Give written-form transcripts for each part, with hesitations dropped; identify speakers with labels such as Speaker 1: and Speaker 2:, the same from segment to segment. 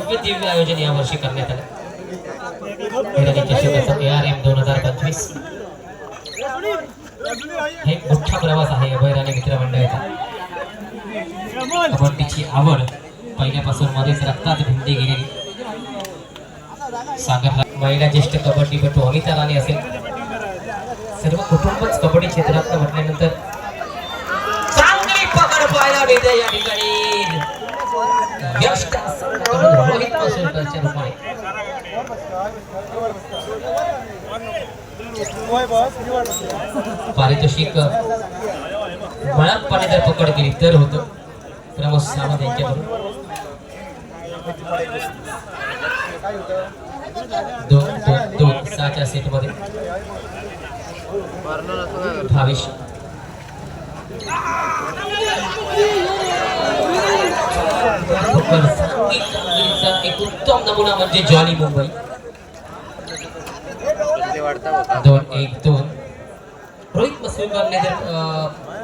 Speaker 1: भव्य दिव्य आयोजन यावर्षी करण्यात आलं. ARM 2025 हे मोठा प्रवास आहे अभयराणी मित्र मंडळाचा. कबड्डीची आवड पहिल्यापासून मध्येच रक्तात भिंडी गेलेली. सागर महिला ज्येष्ठ कबड्डीपटू अमिता राणे असेल, सर्व कुटुंबच कबड्डी क्षेत्रात म्हटल्यानंतर चांगली पकड पाहायला मिळते या ठिकाणी. रोहित मासुरकरच्या रूपाने पारितोषिक मळपणे जर पकड केली तर होतं. प्रमोद सावंत यांच्याकडून 2-2-6च्या सेटमध्ये भावेश एक उत्तम नमुना म्हणजे जॉली मुंबई. 2-1-2 रोहित मसुरकरने जर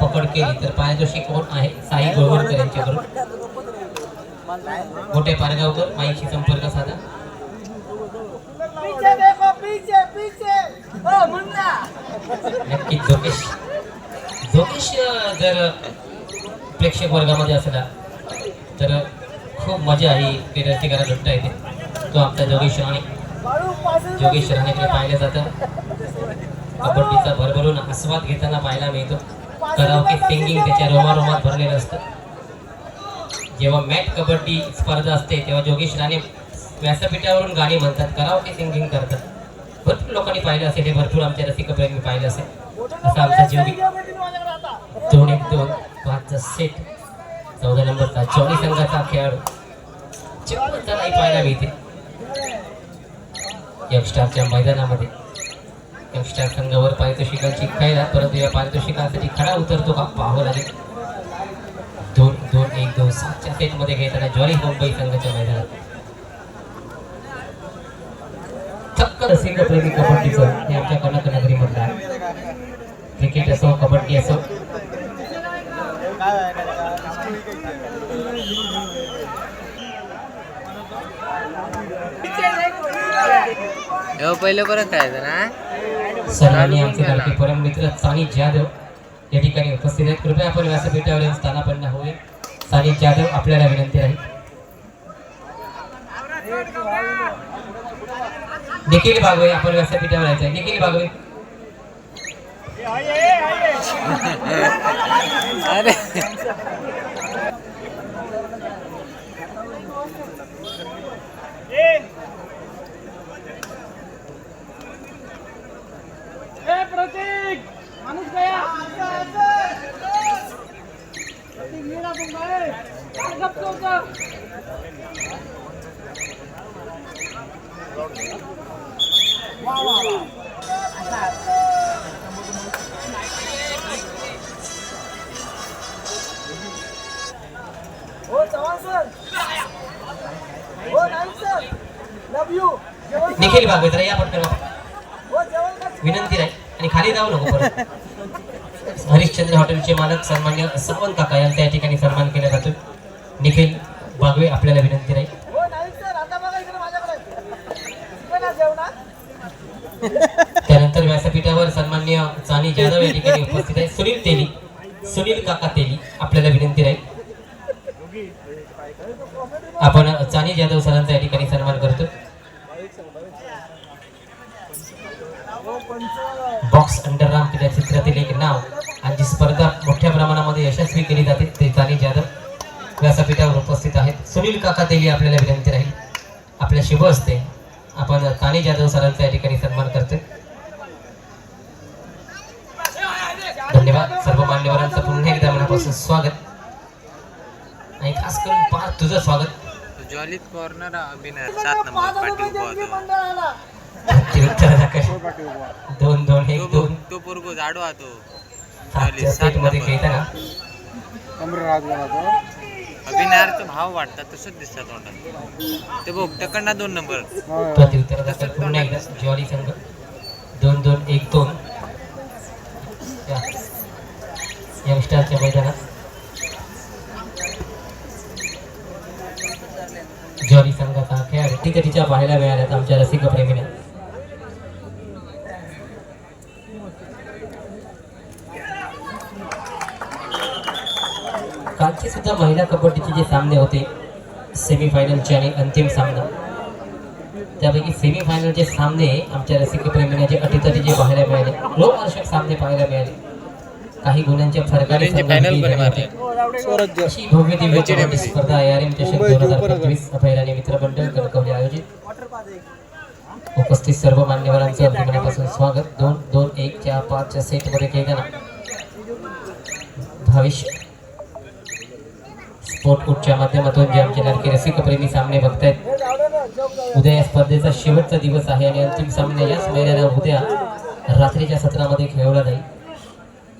Speaker 1: पकड केली तर पारितोषिक कोण आहे साई गोळवणकर यांच्याकडून. मोठे पारगावकर माईशी संपर्क साधा. नक्कीच जोगेश जर प्रेक्षक वर्गामध्ये असला तर खूप मजा ही रसिकाला लुटता येते. तो आमचा जोगेश राणेकडे पाहिलं जातं. कबड्डीचा भरभरून आस्वाद घेताना पाहायला मिळतो. कराओके सिंगिंग त्याच्या रोमारोमात भरलेलं असतं. जेव्हा मॅट कबड्डी स्पर्धा असते तेव्हा जोगेश राणे व्यासपीठावरून गाणी म्हणतात, कराओके सिंगिंग करतात. भरपूर लोकांनी पाहिलं असेल, हे भरपूर आमच्या रसिकप्रेमी पाहिलं असेल. असा आमचा जोगी 2-1-2 5चा सेट 14 नंबरचा जॉली संघाचा खेळाडू चमत्काराही पाहायला मिळते यंगस्टारच्या मैदानामध्ये. यंगस्टार संघावर पारितोषिकांची खेळ, परंतु या पारितोषिकांसाठी खडा उतरतो का पाहावं लागेल. 2-2-1-2 7च्या सेटमध्ये घेताना जॉली मुंबई संघाच्या मैदानात. थक्क रसिकप्रेमी कबड्डीचं हे आमच्या कनकनगरी मधलं आहे. क्रिकेट असो कबड्डी असो
Speaker 2: पहिले परत काय ना
Speaker 1: सर्वांनी आमचे लाडके परम मित्र सानी जाधव या ठिकाणी उपस्थित आहेत. कृपया आपण व्यासपीठावर स्थानापन्न होऊया. सानी जाधव आपल्याला विनंती आहे. निखिल बागवे आपण व्यासपीठावर यायचं आहे. निखिल बागवे
Speaker 2: अरे
Speaker 3: प्रतीक माणूस गया प्रतीक मेरा बंगाई गप चौका वाह वाह ओ चव्हाण सर ओ Naik sir love you.
Speaker 1: Nikhil Bagwe तर या पटकन विनंती आहे आणि खाली जाऊ नको परत. हरिश्चंद्र हॉटेलचे मालक सन्मान्य सावंत काका यांचा या ठिकाणी सन्मान केला जातो. निखिल बागवे आपल्याला विनंती आहे. त्यानंतर व्यासपीठावर सन्मान्य सानी जाधव या ठिकाणी उपस्थित आहे. सुनील काका तेली आपल्याला विनंती आहे. आपण सानी जाधव सरांचा या ठिकाणी सन्मान करतो. बॉक्स अंडरआर्म क्रीडा क्षेत्रातील एक नाव आणि जी स्पर्धा मोठ्या प्रमाणामध्ये यशस्वी केली जाते ते सानी जाधव व्यासपीठावर उपस्थित आहेत. सुनील काका तेली आपल्याला विनंती राहील आपल्या शुभ असते आपण सानी जाधव सरांचा या ठिकाणी सन्मान करतोय. धन्यवाद. सर्व मान्यवरांचं पुन्हा एकदा मनापासून स्वागत आणि खास करून पाच तुझं स्वागत.
Speaker 2: जॉलीत कॉर्नर अभिनय 7 नंबर पाठी उभा
Speaker 1: 2-2-1-2
Speaker 2: तो पोरगो जाडो आतो
Speaker 1: मध्ये खेळताना
Speaker 2: अभिनयाचा भाव वाटतात तसंच दिसतात तोंडात. ते बघ तकडना 2 नंबर
Speaker 1: प्रत्युत्तर पुन्हा एकदा ज्वारी संघ 2-2-1-2 यंगस्टारच्या मैदानात ज्वारी ज्वारी संघाचा हा खेळ तिथे तिच्या पाहायला मिळाल्यात आमच्या रसिक प्रेमीने. कालचे सुद्धा महिला कबड्डीचे जे सामने होते सेमीफायनलचे आणि अंतिम सामना, त्यापैकी सेमीफायनलचे सामने आमच्या रसिक प्रेमीने जे अटीतटी जे पाहायला मिळाले, रोमहर्षक सामने पाहायला मिळाले. काही गुणांच्या फरकाने
Speaker 2: फायनल पण मारले.
Speaker 1: अशी भव्य दिव्य कबड्डी स्पर्धा ARM चषक 2025 अभयराणी मित्रमंडळ कणकवली आयोजित. उपस्थित सर्व मान्यवरांचं अगदी मनापासून स्वागत. 2-2-1 5 सेटमध्ये खेळताना भविष्य स्पोर्ट कोटच्या माध्यमातून जे आमचे लाडके रसिक प्रेमी सामने बघतायत, उद्या या स्पर्धेचा शेवटचा दिवस आहे आणि अंतिम सामना याच महिन्याला उद्या रात्रीच्या सत्रामध्ये खेळवला जाईल,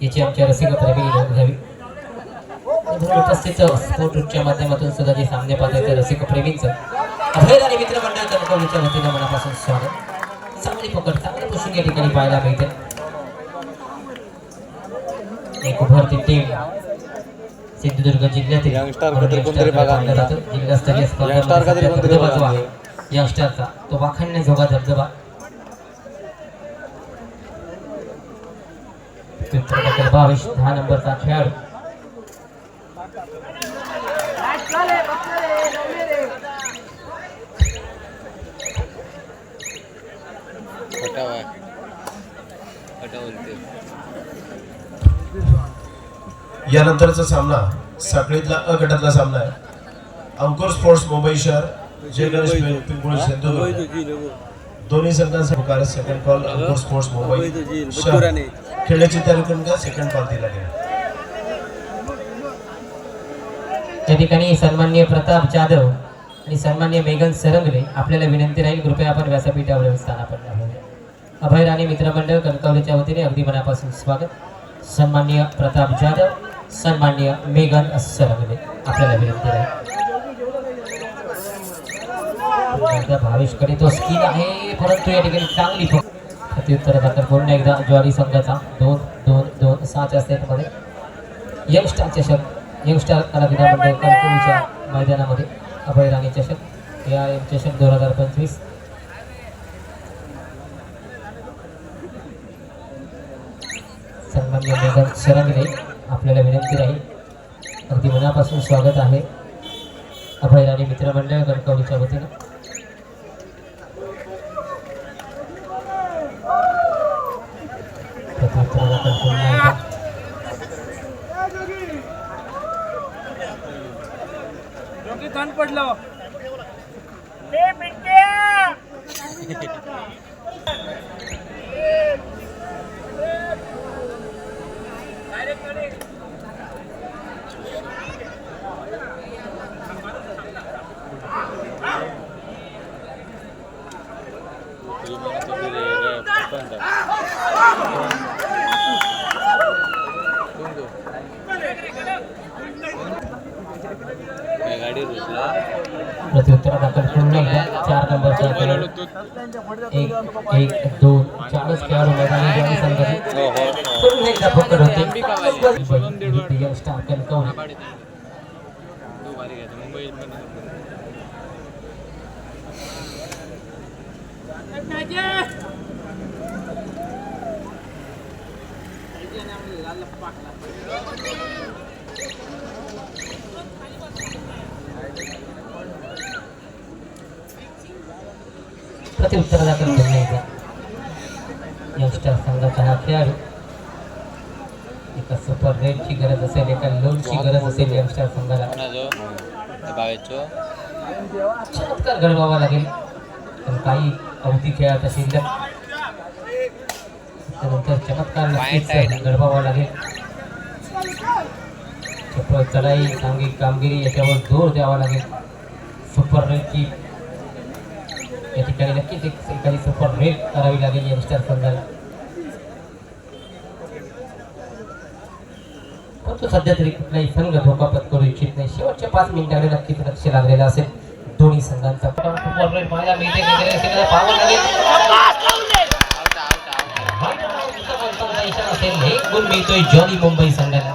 Speaker 1: याची आमच्या रसिक प्रेमी नोंद घ्यावी. उपस्थित स्पोर्ट कोटच्या माध्यमातून सुद्धा जे सामने पाहतायत त्या रसिक प्रेमींचं अभयराणी मित्रमंडळ कणकवलीच्या वतीनं मनापासून स्वागत. चांगली पकड, चांगली पुशिंग या ठिकाणी पाहायला मिळते. एक उभरती टीम सिंधुदुर्ग जिल्ह्यातील जिल्हास्तरीय स्पर्धा यंगस्टरचा तो वाखाणण्याजोगा धबधबा. भावेश 10 नंबरचा खेळाडू
Speaker 4: यानंतरचा सामना साखळीतला अ गटातला सामना आहे. अंकुर स्पोर्ट्स मुंबई शहर, जय गणेश पिंपळी सिंधुदुर्ग. दोन्ही संघांचा पुकार. सेकंड कॉल अंकुर स्पोर्ट्स मुंबई शहर. खेळण्याची तयारी करून घ्या. सेकंड कॉल दिला गेला.
Speaker 1: या ठिकाणी सन्माननीय प्रताप जाधव आणि सन्माननीय मेघन सरंगले आपल्याला विनंती राहील, कृपया आपण व्यासपीठावर स्थानापन्न व्हावे. अभयराणी मित्रमंडळ कणकवलीच्या वतीने अगदी मनापासून स्वागत. सन्माननीय प्रताप जाधव, सन्माननीय मेघन सरंगले आपल्याला विनंती राहील. भावेशकडे तो स्किल आहे, परंतु या ठिकाणी चांगली प्रत्युत्तर दाखल पूर्ण एकदा ज्वारी संघाचा 2-2-2-6 सेटमध्ये यंगस्टार चषक, यंगस्टार कलाविदा मंडळ कणकवलीच्या मैदानामध्ये अभयराणी चषक, या चषक 2025. सन्माननीय मेघन सरंगले आपल्याला विनंती राहील, अगदी मनापासून स्वागत आहे अभयराणी मित्रमंडळ कणकवलीच्या वतीनं.
Speaker 3: पडलं
Speaker 1: प्रत्युत्तर दाखल पूर्ण एकदा 4 नंबरचा खेळाडू 1-1-2 4च खेळाडू मैदानी ज्वारी संघाची पूर्ण एकदा पकड होते. यंगस्टार कणकवली प्रत्युत्तर दाखल पूर्ण एकदा यंगस्टार संघाचा हा खेळाडू. एका सुपर रेडची गरज असेल, एका लोनची गरज असेल यंगस्टार संघाला. चमत्कार घडवावा लागेल, पण काही अवधी खेळात असेल त्यानंतर चमत्कार नक्कीच घडवावा लागेल. चपळ चढाई, सांघिक कामगिरी याच्यावर जोर द्यावा लागेल. सुपर रेडची या ठिकाणी नक्कीच एखादी सुपर रेड करावी लागेल यंगस्टर संघाला. परंतु सध्या तरी कुठलाही संघ धोका पत्करू इच्छित नाही. शेवटच्या 5 मिनिटांकडे नक्कीच लक्ष लागलेलं असेल दोन्ही संघांचा. सुपर रेड पाहायला मिळते, पाहावं लागेल. असेल एक गुण मिळतोय जॉली मुंबई संघाला.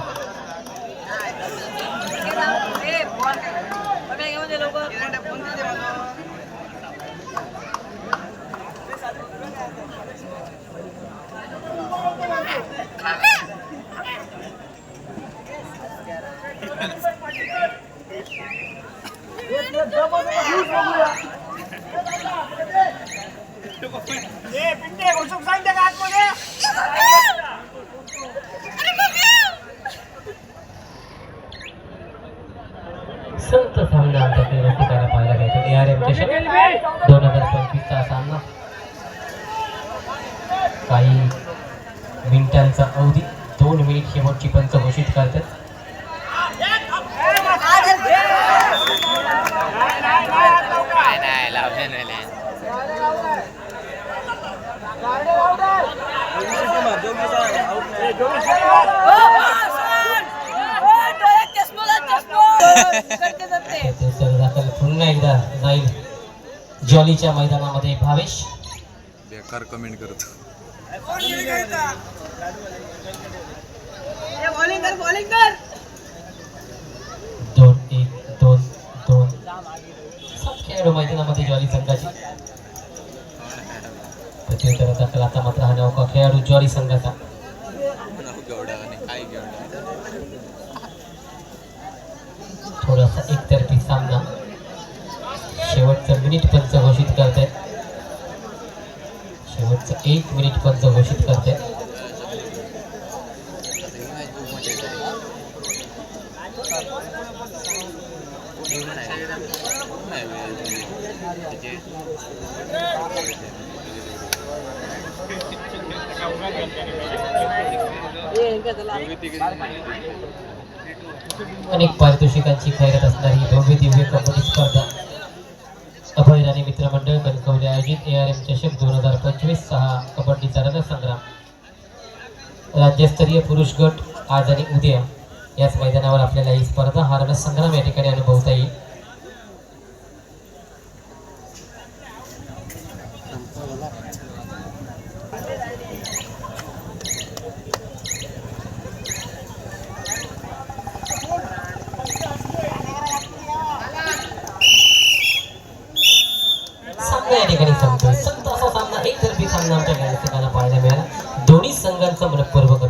Speaker 1: संत सामना आमच्याकडे रसिकाला पाहायला मिळतो. ARM चषक 2025 चा सामना काही मिनिटांचा अवधी 2 मिनिट शेवटची पंच घोषित करतात.
Speaker 2: काय नाही लावले नाही
Speaker 1: दाखल पुन्हा एकदा जाईल जॉलीच्या मैदानामध्ये भावेश.
Speaker 5: बेकार कमेंट करतो.
Speaker 1: दोन एक दोन दोन सात खेळाडू मैदानामध्ये जॉली संघाची. प्रत्युत्तर दाखल आता मात्र हा नौका खेळाडू जॉली संघाचा. थोडासा एकतर्फी सामना. शेवटचं मिनिट पंच घोषित करतायत. शेवटचं 1 मिनिट पंच घोषित करतायत. अनेक पारितोषिकांची खैरत असणारी भव्य दिव्य कबड्डी स्पर्धा अभयराणी मित्रमंडळ कणकवली आयोजित ARM चषक 2025 6 कबड्डीचा रणसंग्राम. राज्यस्तरीय पुरुष गट आज आणि उद्या याच मैदानावर आपल्याला ही स्पर्धा हा रणसंग्राम या ठिकाणी अनुभवता येईल. सामना या ठिकाणी संपतोय. संत असा सामना एकतर्फी सामना आमच्या गायकांना पाहायला मिळाला. दोन्ही संघांचा मनपूर्वक